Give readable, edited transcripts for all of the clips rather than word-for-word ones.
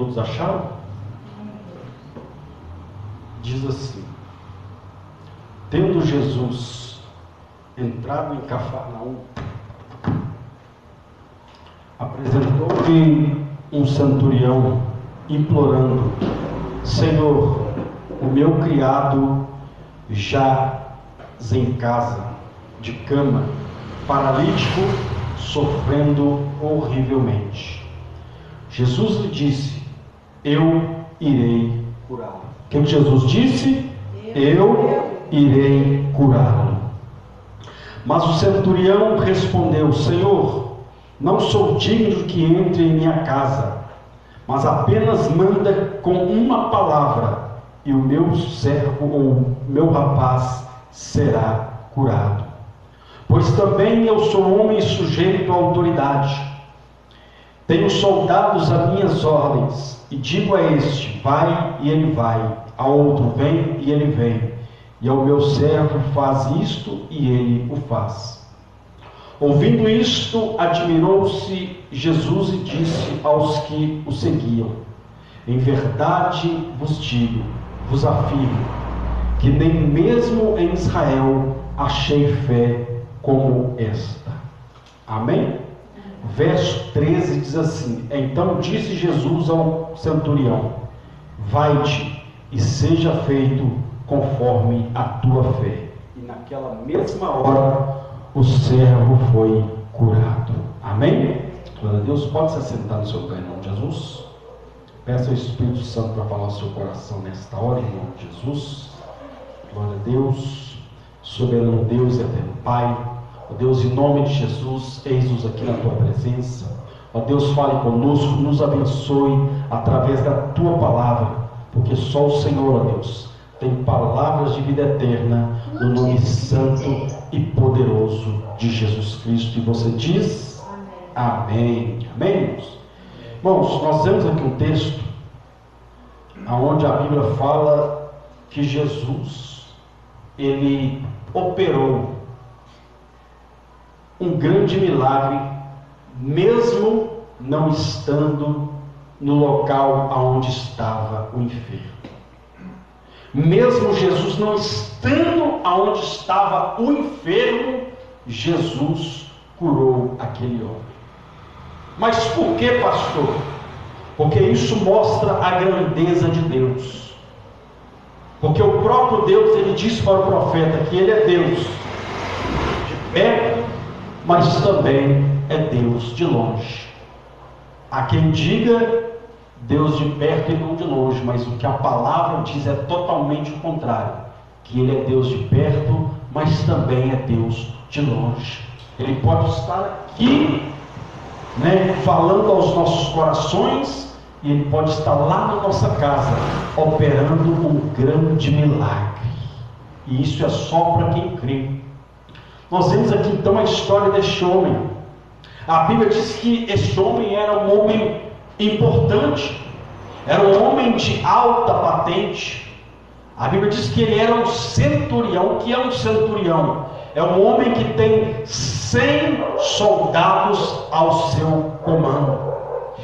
Todos acharam? Diz assim: tendo Jesus entrado em Cafarnaum, apresentou-lhe um centurião, implorando: Senhor, o meu criado jaz em casa, de cama, paralítico, sofrendo horrivelmente. Jesus lhe disse: eu irei curá-lo. O que Jesus disse? Eu irei curá-lo. Mas o centurião respondeu: Senhor, não sou digno que entre em minha casa, mas apenas manda com uma palavra, e o meu servo ou meu rapaz será curado. Pois também eu sou homem sujeito à autoridade. Tenho soldados a minhas ordens, e digo a este: vai, e ele vai; a outro: vem, e ele vem; e ao meu servo: faz isto, e ele o faz. Ouvindo isto, admirou-se Jesus e disse aos que o seguiam: em verdade vos digo, vos afirmo, que nem mesmo em Israel achei fé como esta. Amém? Verso 13 diz assim: então disse Jesus ao centurião: vai-te e seja feito conforme a tua fé. E naquela mesma hora o servo foi curado. Amém? Glória a Deus. Pode se assentar no seu lugar em nome de Jesus. Peça ao Espírito Santo para falar ao seu coração nesta hora em nome de Jesus. Glória a Deus. Soberano Deus e eterno Pai, ó Deus, em nome de Jesus, eis-nos aqui na tua presença. Ó Deus, fale conosco, nos abençoe através da tua palavra, porque só o Senhor, ó Deus, tem palavras de vida eterna, no nome santo e poderoso de Jesus Cristo. E você diz: amém. Amém, irmãos? Irmãos, nós temos aqui um texto onde a Bíblia fala que Jesus, ele operou um grande milagre, mesmo não estando no local onde estava o enfermo. Mesmo Jesus não estando onde estava o enfermo, Jesus curou aquele homem. Mas por que, pastor? Porque isso mostra a grandeza de Deus. Porque o próprio Deus, ele disse para o profeta que ele é Deus de perto, mas também é Deus de longe. Há quem diga Deus de perto e não de longe, mas o que a palavra diz é totalmente o contrário, que ele é Deus de perto, mas também é Deus de longe. Ele pode estar aqui, falando aos nossos corações, e ele pode estar lá na nossa casa, operando um grande milagre. E isso é só para quem crê. Nós vemos aqui então a história deste homem. A Bíblia diz que este homem era um homem importante, era um homem de alta patente. A Bíblia diz que ele era um centurião. O que é um centurião? É um homem que tem 100 soldados ao seu comando.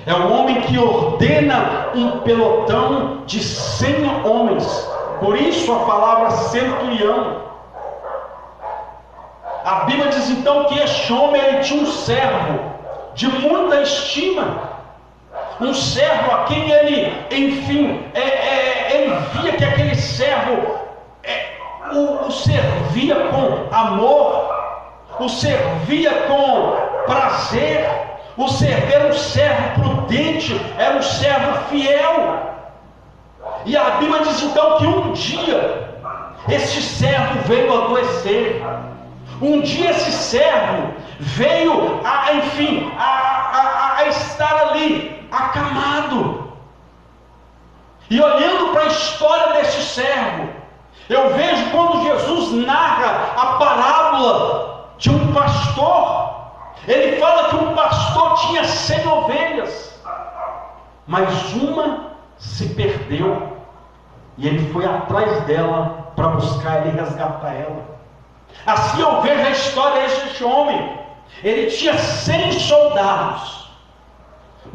É um homem que ordena um pelotão de 100 homens. Por isso a palavra centurião. A Bíblia diz então que este homem, ele tinha um servo de muita estima. Um servo a quem ele, enfim, ele via que aquele servo o servia com amor, o servia com prazer, era um servo prudente, era um servo fiel. E a Bíblia diz então que um dia esse servo veio adoecer. Um dia esse servo veio a estar ali acamado. E olhando para a história desse servo, eu vejo quando Jesus narra a parábola de um pastor. Ele fala que um pastor tinha 100 ovelhas, mas uma se perdeu, e ele foi atrás dela para buscar e resgatar ela. Assim eu vejo a história deste homem. Ele tinha 100 soldados,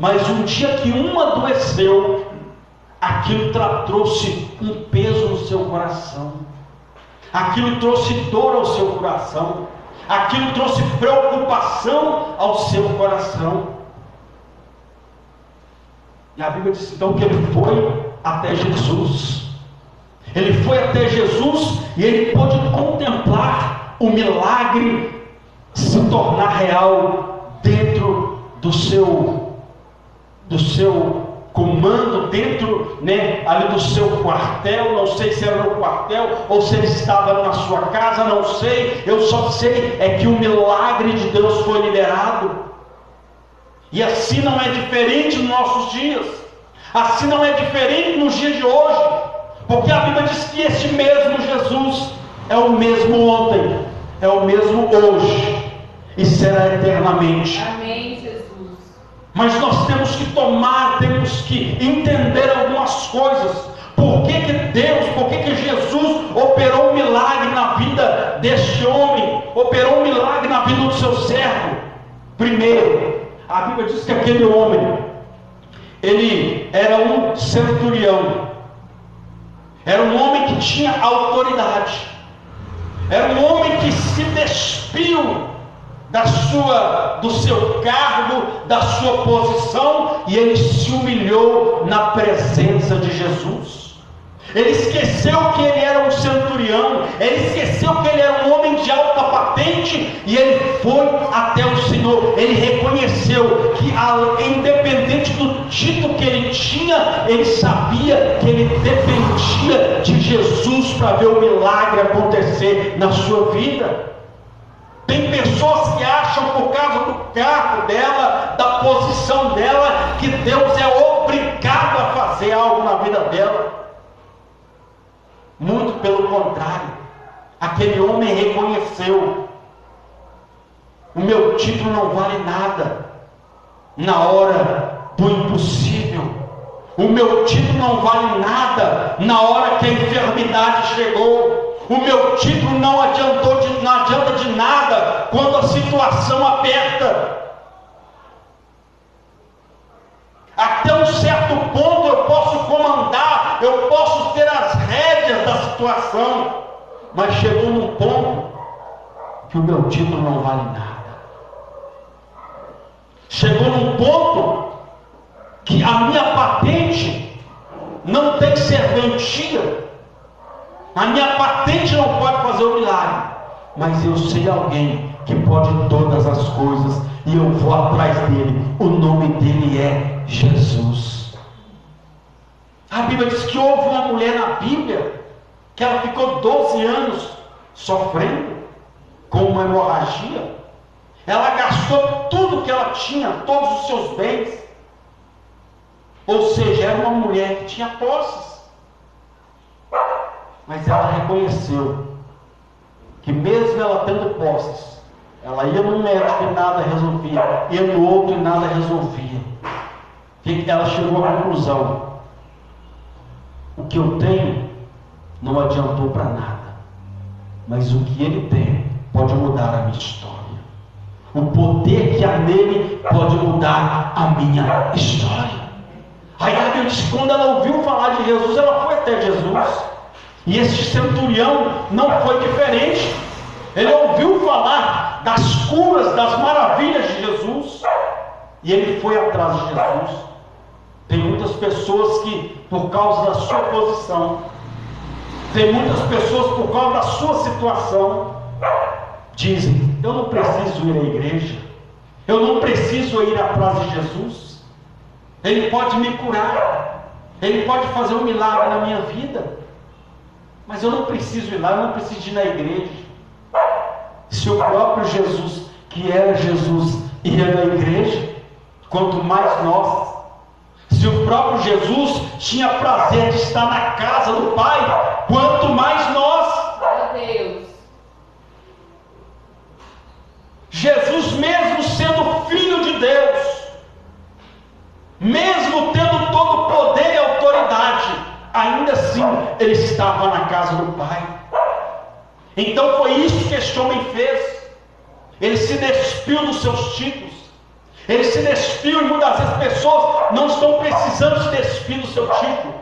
Mas um dia que uma adoeceu, aquilo trouxe um peso no seu coração, aquilo trouxe dor ao seu coração, aquilo trouxe preocupação ao seu coração. E a Bíblia diz então que ele foi até Jesus. Ele foi até Jesus e ele pôde contemplar o milagre se tornar real dentro do seu comando, dentro, ali do seu quartel. Não sei se era no quartel ou se ele estava na sua casa, não sei. Eu só sei é que o milagre de Deus foi liberado. E assim não é diferente nos nossos dias, assim não é diferente nos dias de hoje, porque a Bíblia diz que esse mesmo Jesus é o mesmo ontem, é o mesmo hoje e será eternamente. Amém, Jesus. Mas nós temos que entender algumas coisas. Por que Jesus operou um milagre na vida deste homem, operou um milagre na vida do seu servo? Primeiro, a Bíblia diz que aquele homem, ele era um centurião, era um homem que tinha autoridade, era um homem que se despiu do seu cargo, da sua posição, e ele se humilhou na presença de Jesus. Ele esqueceu que ele era um centurião, ele esqueceu que ele era um homem de alta patente, e ele foi até o Senhor. Ele reconheceu que, independente do título que ele tinha, ele sabia que ele dependia de Jesus para ver o milagre acontecer na sua vida. Tem pessoas que acham, por causa do cargo dela, da posição dela, que Deus é obrigado a fazer algo na vida dela. Muito pelo contrário, aquele homem reconheceu: o meu título não vale nada na hora do impossível, o meu título não vale nada na hora que a enfermidade chegou, o meu título não adianta de nada quando a situação aperta. Até um certo ponto eu posso comandar, eu posso ter as rédeas da situação, mas chegou num ponto que o meu título não vale nada. Chegou num ponto que a minha patente não tem serventia, a minha patente não pode fazer o milagre, mas eu sei alguém que pode todas as coisas, e eu vou atrás dele. O nome dele é Jesus. A Bíblia diz que houve uma mulher na Bíblia que ela ficou 12 anos sofrendo com uma hemorragia. Ela gastou tudo que ela tinha, todos os seus bens, ou seja, era uma mulher que tinha posses, mas ela reconheceu que mesmo ela tendo posses, ela ia no médico e nada resolvia, ia no outro e nada resolvia. Ela chegou à conclusão: o que eu tenho não adiantou para nada, mas o que ele tem pode mudar a minha história. O poder que há nele pode mudar a minha história. Aí a Bíblia diz que quando ela ouviu falar de Jesus, ela foi até Jesus. E esse centurião não foi diferente. Ele ouviu falar das curas, das maravilhas de Jesus, e ele foi atrás de Jesus. Tem muitas pessoas que, por causa da sua posição, tem muitas pessoas, por causa da sua situação, dizem: eu não preciso ir à igreja, eu não preciso ir atrás de Jesus, ele pode me curar, ele pode fazer um milagre na minha vida, mas eu não preciso ir lá, eu não preciso ir na igreja. Se o próprio Jesus, que era Jesus, ia na igreja, quanto mais nós. Se o próprio Jesus tinha prazer de estar na casa do Pai, quanto mais nós. Meu Deus. Jesus, mesmo sendo Filho de Deus, mesmo tendo todo o poder e autoridade, ainda assim ele estava na casa do Pai. Então foi isso que este homem fez. Ele se despiu dos seus títulos, Ele se despiu, e muitas vezes pessoas não estão precisando se despir do seu título.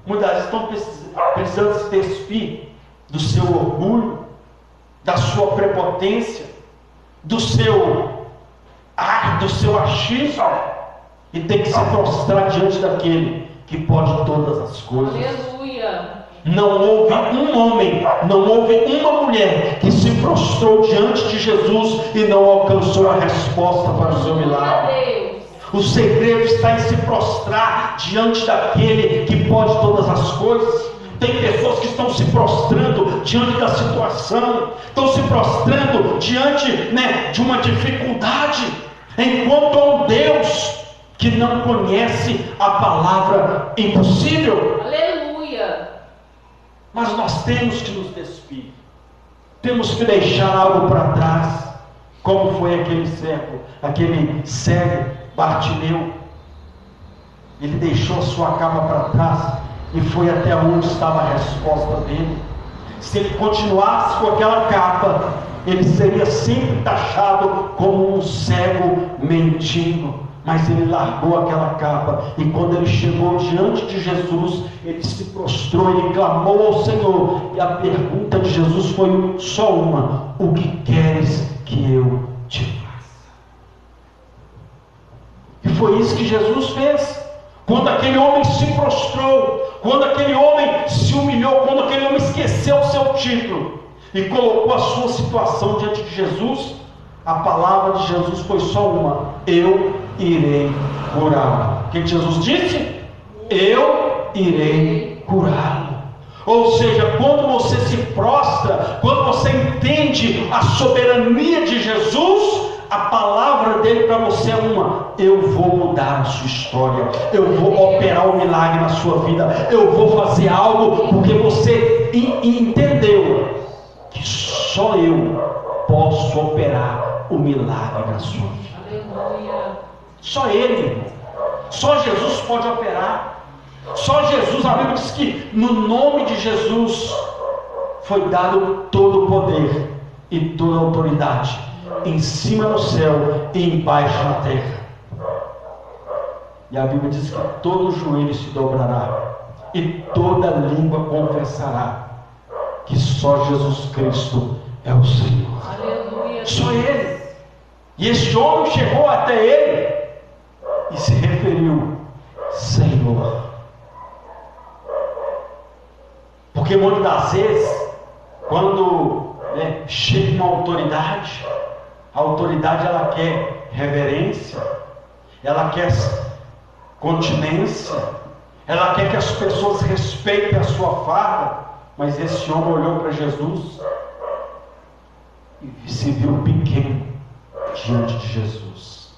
Muitas vezes estão precisando se despir do seu orgulho, da sua prepotência, do seu achismo, e tem que se prostrar diante daquele que pode todas as coisas. Aleluia. Não houve um homem, não houve uma mulher que se prostrou diante de Jesus e não alcançou a resposta para o seu milagre. O segredo está em se prostrar diante daquele que pode todas as coisas. Tem pessoas que estão se prostrando diante da situação, estão se prostrando diante, de uma dificuldade, enquanto há um Deus que não conhece a palavra impossível. Aleluia. Mas nós temos que nos despir, temos que deixar algo para trás, como foi aquele cego Bartimeu. Ele deixou a sua capa para trás e foi até onde estava a resposta dele. Se ele continuasse com aquela capa, ele seria sempre taxado como um cego mendigo. Mas ele largou aquela capa, e quando ele chegou diante de Jesus, ele se prostrou, ele clamou ao Senhor, e a pergunta de Jesus foi só uma: o que queres que eu te faça? E foi isso que Jesus fez. Quando aquele homem se prostrou, quando aquele homem se humilhou, quando aquele homem esqueceu o seu título e colocou a sua situação diante de Jesus, a palavra de Jesus foi só uma: eu irei curá-lo. O que Jesus disse? Eu irei curá-lo. Ou seja, quando você se prostra, quando você entende a soberania de Jesus, a palavra dele para você é uma: eu vou mudar a sua história, eu vou operar um milagre na sua vida, eu vou fazer algo, porque você entendeu que só eu posso operar o milagre na sua vida. Aleluia. Só Ele, só Jesus pode operar. Só Jesus, a Bíblia diz que no nome de Jesus foi dado todo o poder e toda a autoridade, em cima no céu e embaixo na terra. E a Bíblia diz que todo joelho se dobrará e toda língua confessará que só Jesus Cristo é o Senhor. Aleluia. Só Ele. E este homem chegou até ele e se referiu: Senhor. Porque muitas das vezes, quando chega uma autoridade, a autoridade ela quer reverência, ela quer continência, ela quer que as pessoas respeitem a sua farda. Mas esse homem olhou para Jesus e se viu pequeno diante de Jesus.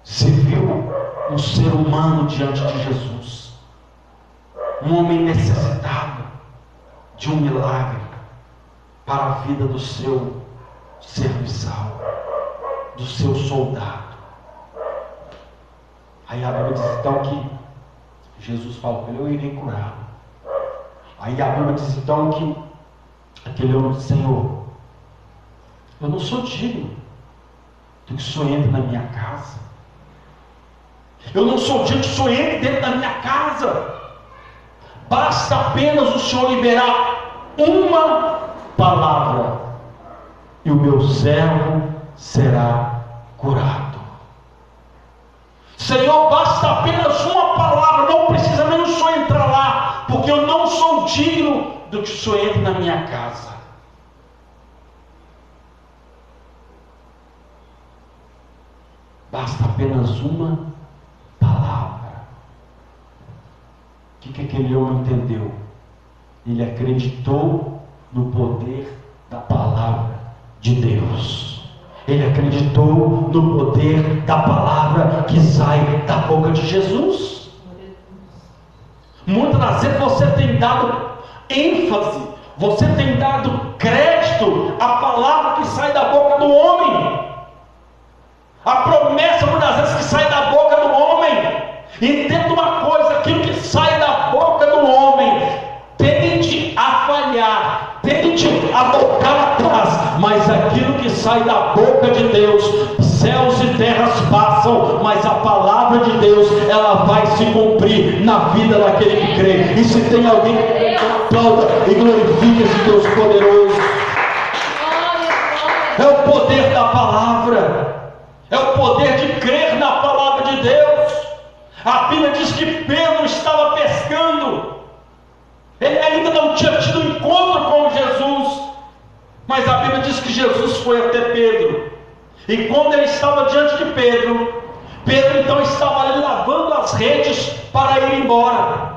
Se viu um ser humano diante de Jesus, um homem necessitado de um milagre para a vida do seu serviçal, do seu soldado. Aí a Bíblia diz então que Jesus falou para ele: eu irei curá-lo. Aí a Bíblia diz então que aquele homem disse: Senhor, eu não sou digno de que o Senhor entre na minha casa. Eu não sou digno que o Senhor entre dentro da minha casa. Basta apenas o Senhor liberar uma palavra e o meu servo será curado. Senhor, basta apenas uma palavra, não precisa nem o Senhor entrar lá, porque eu não sou digno do que o Senhor entre na minha casa. Basta apenas uma palavra. O que aquele homem entendeu? Ele acreditou no poder da palavra de Deus. Ele acreditou no poder da palavra que sai da boca de Jesus. Muitas das vezes você tem dado ênfase, você tem dado crédito à palavra que sai da boca do homem. A promessa muitas vezes que sai da boca do homem. Entenda uma coisa: aquilo que sai da boca do homem tende a falhar, tende a voltar atrás, mas aquilo que sai da boca de Deus, céus e terras passam, mas a palavra de Deus, ela vai se cumprir na vida daquele que crê. E se tem alguém que crê, então aplauda e glorifique esse Deus poderoso. É o poder da palavra, é o poder de crer na palavra de Deus. A Bíblia diz que Pedro estava pescando, ele ainda não tinha tido um encontro com Jesus, mas a Bíblia diz que Jesus foi até Pedro, e quando ele estava diante de Pedro, Pedro então estava ali lavando as redes para ir embora,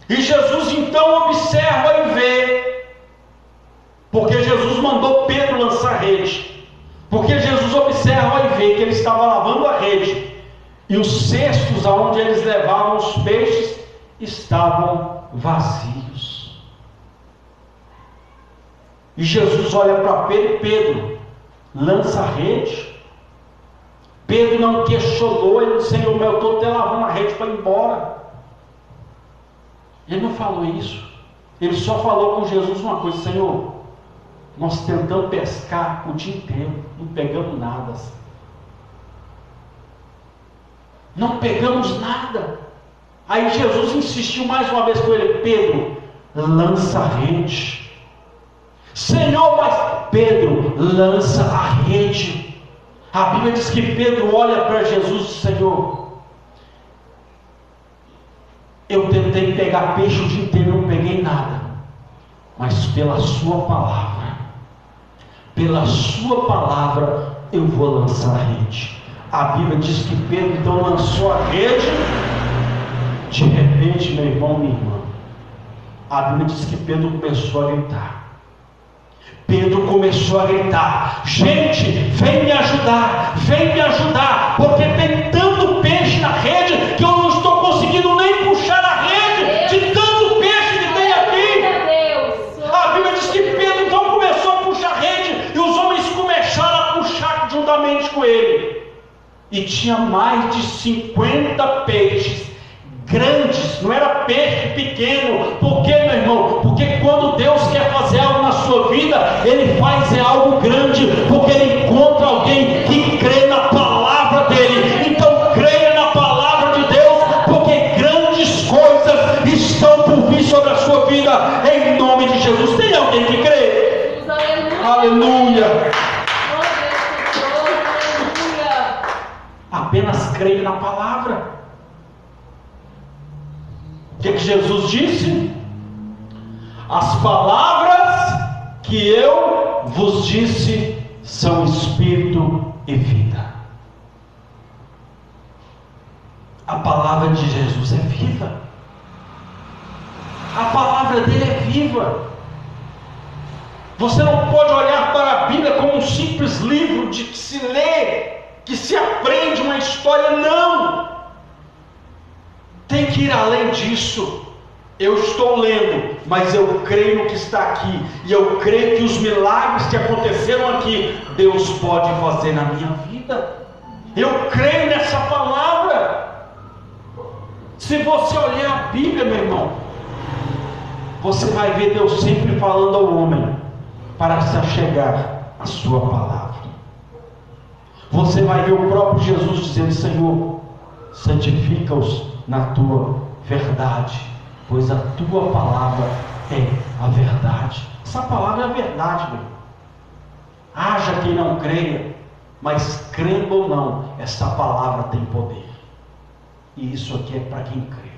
e Jesus então observa e vê, porque Jesus mandou Pedro lançar a rede, porque Jesus observa e vê que ele estava lavando a rede, e os cestos aonde eles levavam os peixes estavam vazios. E Jesus olha para Pedro, e Pedro lança a rede. Pedro não questionou, ele disse: Senhor, eu estou até lavando a rede para ir embora. Ele não falou isso, ele só falou com Jesus uma coisa: Senhor, nós tentamos pescar o dia inteiro, não pegamos nada, não pegamos nada. Aí Jesus insistiu mais uma vez com ele: Pedro, lança a rede. Senhor, mas Pedro, lança a rede. A Bíblia diz que Pedro olha para Jesus e diz: Senhor, eu tentei pegar peixe o dia inteiro, não peguei nada, mas pela sua palavra eu vou lançar a rede. A Bíblia diz que Pedro então lançou a rede. De repente, meu irmão, minha irmã, a Bíblia diz que Pedro começou a gritar. Pedro começou a gritar: gente, vem me ajudar, porque tem tanto peixe na rede que eu não estou conseguindo nem puxar a rede, de tanto peixe que tem aqui. A Bíblia diz que Pedro então começou a puxar a rede, e os homens começaram a puxar juntamente com ele, e tinha mais de 50 peixes grandes, não era peixe pequeno. Por quê, meu irmão? Porque quando Deus quer fazer algo na sua vida, Ele faz algo grande, porque Ele encontra alguém que crê na palavra dEle. Então creia na palavra de Deus, porque grandes coisas estão por vir sobre a sua vida, em nome de Jesus. Tem alguém que crê? Aleluia! Apenas creia na palavra. O que Jesus disse? As palavras que eu vos disse são espírito e vida. A palavra de Jesus é viva. A palavra dele é viva. Você não pode olhar para a Bíblia como um simples livro de que se lê, que se aprende uma história. Não! Tem que ir além disso. Eu estou lendo, mas eu creio no que está aqui, e eu creio que os milagres que aconteceram aqui, Deus pode fazer na minha vida. Eu creio nessa palavra. Se você olhar a Bíblia, meu irmão, você vai ver Deus sempre falando ao homem para se achegar à sua palavra. Você vai ver o próprio Jesus dizendo: Senhor, santifica-os na tua verdade, pois a tua palavra é a verdade. Essa palavra é a verdade, meu. Haja quem não creia, mas crendo ou não, essa palavra tem poder. E isso aqui é para quem crê.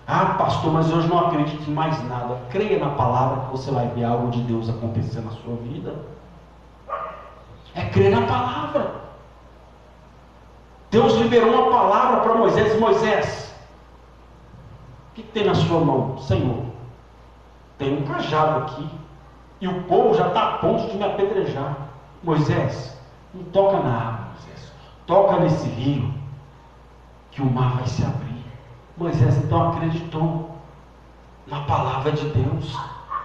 Ah, pastor, mas hoje não acredito em mais nada. Creia na palavra que você vai ver algo de Deus acontecer na sua vida. É crer na palavra. Deus liberou uma palavra para Moisés: Moisés, o que tem na sua mão? Senhor, tem um cajado aqui, e o povo já está a ponto de me apedrejar. Moisés, não toca na água, Moisés, toca nesse rio, que o mar vai se abrir. Moisés então acreditou na palavra de Deus,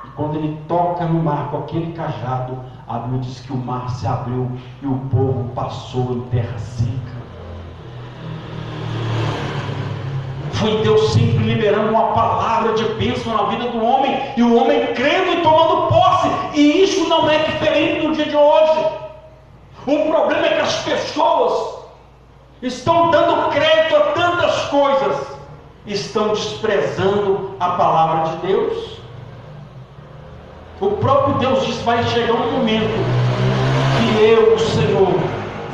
e quando ele toca no mar com aquele cajado, a Bíblia diz que o mar se abriu e o povo passou em terra seca. Foi Deus sempre liberando uma palavra de bênção na vida do homem, e o homem crendo e tomando posse, E isso não é diferente no dia de hoje. O problema é que as pessoas estão dando crédito a tantas coisas, estão desprezando a palavra de Deus. O próprio Deus diz: vai chegar um momento que eu, o Senhor,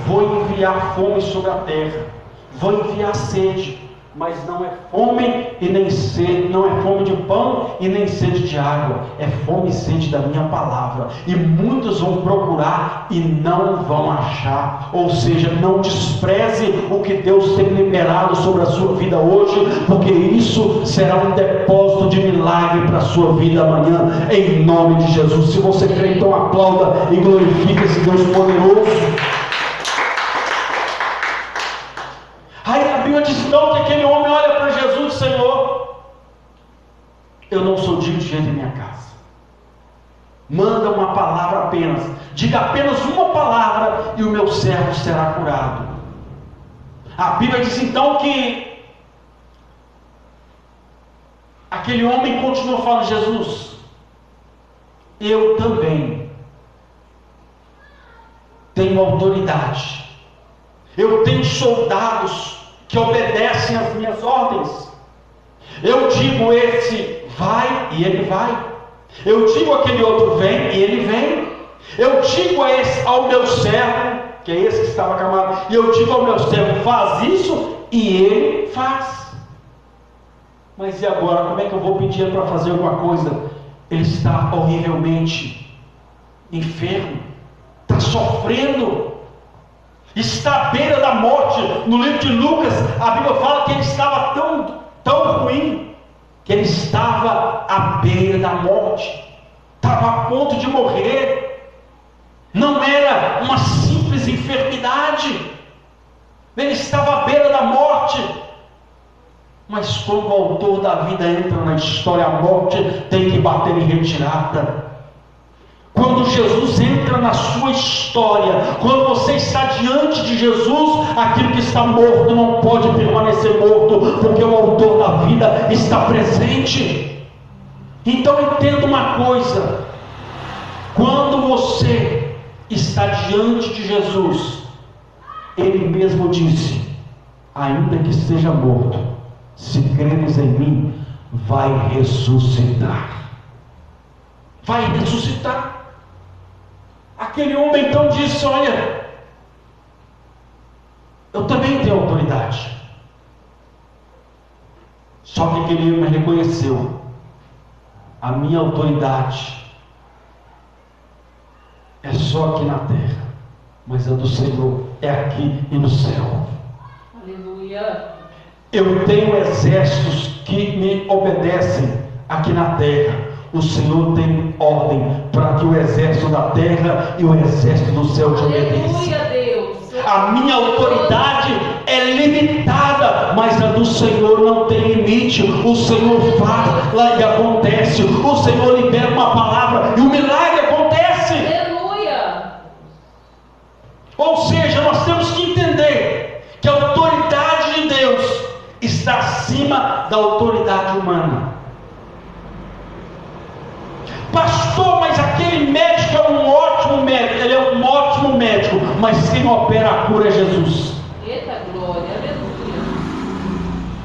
vou enviar fome sobre a terra, vou enviar sede, mas não é fome e nem sede, não é fome de pão e nem sede de água, é fome e sede da minha palavra. E muitos vão procurar e não vão achar. Ou seja, não despreze o que Deus tem liberado sobre a sua vida hoje, porque isso será um depósito de milagre para a sua vida amanhã, em nome de Jesus. Se você crê, então aplauda e glorifique esse Deus poderoso. Aí a Bíblia diz então que aquele homem olha para Jesus e diz: Senhor, eu não sou digno de gente em minha casa. Manda uma palavra apenas, diga apenas uma palavra e o meu servo será curado. A Bíblia diz então que aquele homem continuou falando: Jesus, eu também tenho autoridade. Eu tenho soldados que obedecem às minhas ordens. Eu digo esse vai e ele vai. Eu digo aquele outro vem e ele vem. Eu digo ao meu servo, que é esse que estava acamado, e eu digo ao meu servo: faz isso, e ele faz. Mas e agora? Como é que eu vou pedir para fazer alguma coisa? Ele está horrivelmente enfermo, está sofrendo, está à beira da morte. No livro de Lucas, a Bíblia fala que ele estava tão ruim, que ele estava à beira da morte, estava a ponto de morrer. Não era uma simples enfermidade, ele estava à beira da morte. Mas quando o autor da vida entra na história, a morte tem que bater em retirada. Quando Jesus entra na sua história, quando você está diante de Jesus, aquilo que está morto não pode permanecer morto, porque o autor da vida está presente. Então entenda uma coisa: quando você está diante de Jesus, Ele mesmo disse: ainda que seja morto, se creres em mim, vai ressuscitar. Vai ressuscitar. Aquele homem então disse: olha, eu também tenho autoridade. Só que aquele homem reconheceu: a minha autoridade é só aqui na terra, mas a do Senhor é aqui e no céu. Aleluia. Eu tenho exércitos que me obedecem aqui na terra. O Senhor tem ordem para que o exército da terra e o exército do céu te obedeçam. Aleluia, Deus. A minha autoridade é limitada, mas a do Senhor não tem limite. O Senhor faz lá e acontece. O Senhor libera uma palavra e o milagre acontece. Aleluia. Ou seja, nós temos que entender que a autoridade de Deus está acima da autoridade humana. Pastor, mas aquele médico é um ótimo médico. Ele é um ótimo médico, mas quem opera a cura é Jesus. Eita glória, aleluia.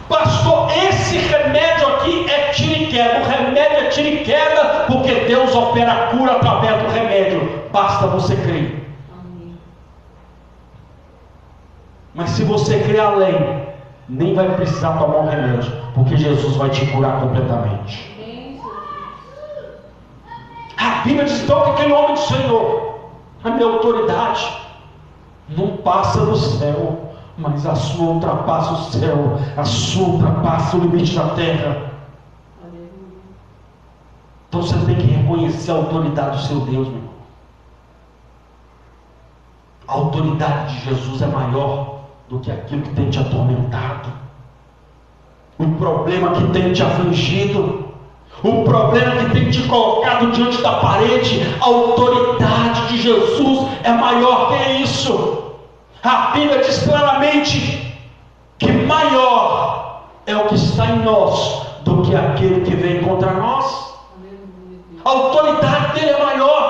Pastor, esse remédio aqui é tiro e queda. O remédio é tiro e queda, porque Deus opera a cura através do remédio. Basta você crer. Amém. Mas se você crer além, nem vai precisar tomar o remédio, porque Jesus vai te curar completamente. A Bíblia diz então que aquele homem do Senhor: a minha autoridade não passa do céu, mas a sua ultrapassa o céu, a sua ultrapassa o limite da terra. Então você tem que reconhecer a autoridade do seu Deus, meu irmão. A autoridade de Jesus é maior do que aquilo que tem te atormentado, o problema que tem te afligido, o problema que tem te colocado diante da parede. A autoridade de Jesus é maior que isso. A Bíblia diz claramente que maior é o que está em nós do que aquele que vem contra nós. A autoridade dele é maior.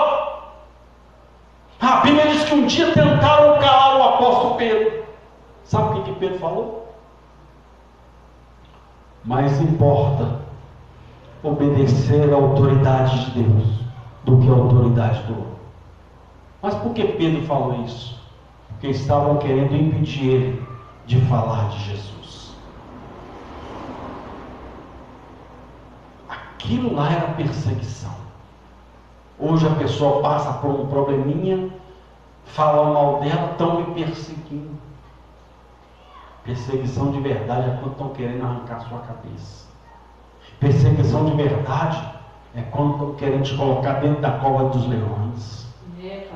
que um dia tentaram calar o apóstolo Pedro. Sabe o que Pedro falou? Mais importa obedecer à autoridade de Deus do que a autoridade do homem. Mas por que Pedro falou isso? Porque estavam querendo impedir ele de falar de Jesus. Aquilo lá era perseguição. Hoje a pessoa passa por um probleminha, fala mal dela, estão me perseguindo. Perseguição de verdade é quando estão querendo arrancar a sua cabeça. Perseguição de verdade é quando estão querendo te colocar dentro da cova dos leões.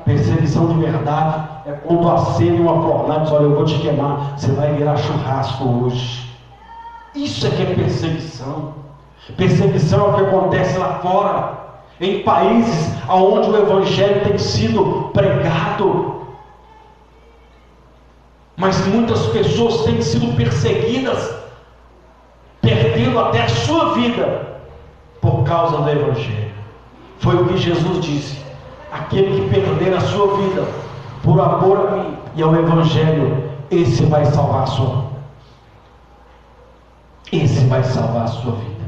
Perseguição de verdade é quando acende uma fornalha e diz: olha, eu vou te queimar, você vai virar churrasco hoje. Isso é que é perseguição. Perseguição é o que acontece lá fora, em países onde o evangelho tem sido pregado. Mas muitas pessoas têm sido perseguidas, perdendo até a sua vida por causa do evangelho. Foi o que Jesus disse: aquele que perder a sua vida por amor a mim e ao evangelho, esse vai salvar a sua vida. Esse vai salvar a sua vida.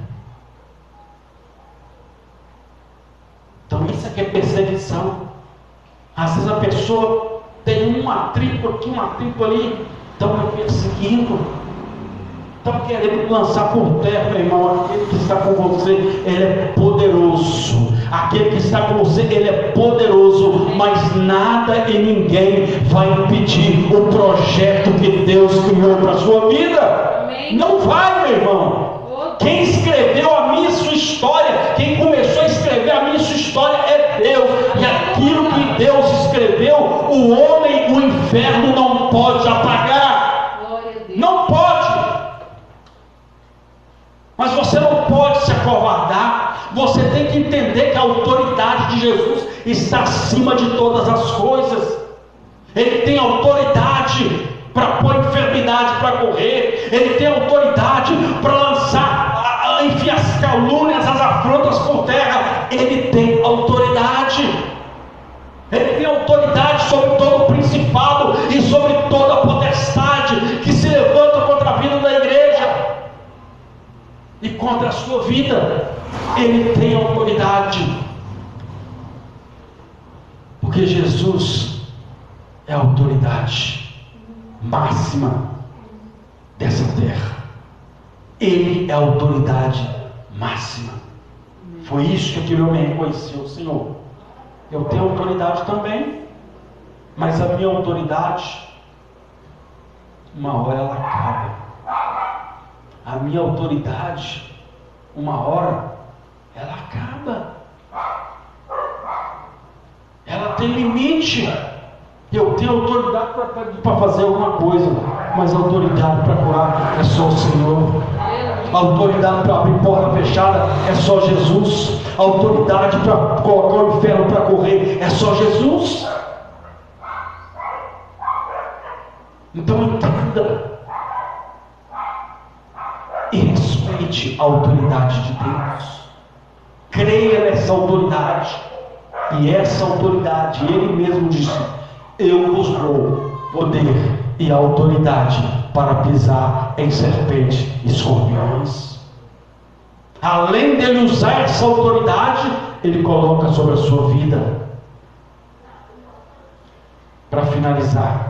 Então isso aqui é perseguição. Às vezes a pessoa tem uma tribo aqui, uma tribo ali, estão me perseguindo, estão querendo lançar por terra, meu irmão. Aquele que está com você, ele é poderoso. Aquele que está com você, ele é poderoso, mas nada e ninguém vai impedir o projeto que Deus criou para a sua vida. Amém. Não vai, meu irmão. Quem escreveu a minha e sua história, quem começou a escrever a minha e sua história é Deus. E aquilo que Deus escreveu, o homem, o inferno não pode apagar. Não pode. Mas você não pode se acovardar. Você tem que entender que a autoridade de Jesus está acima de todas as coisas. Ele tem autoridade para pôr enfermidade para correr. Ele tem autoridade para lançar, enfim, as calúnias, as afrontas por terra. Ele tem autoridade. Ele tem autoridade sobre todo o principado e sobre toda a potestade que se levanta contra a vida da igreja e contra a sua vida. Ele tem autoridade, porque Jesus é a autoridade máxima dessa terra. Ele é a autoridade máxima. Foi isso que aquele homem reconheceu: Senhor, eu tenho autoridade também, mas a minha autoridade, uma hora ela acaba. A minha autoridade, uma hora ela acaba. Ela tem limite. Eu tenho autoridade para fazer alguma coisa, mas a autoridade para curar é só o Senhor. A autoridade para abrir porta fechada é só Jesus. A autoridade para colocar o inferno para correr é só Jesus. Então entenda e respeite a autoridade de Deus. Creia nessa autoridade. E essa autoridade, Ele mesmo disse: eu vos dou poder e autoridade para pisar em serpentes e escorpiões. Além dele usar essa autoridade, Ele coloca sobre a sua vida. Para finalizar,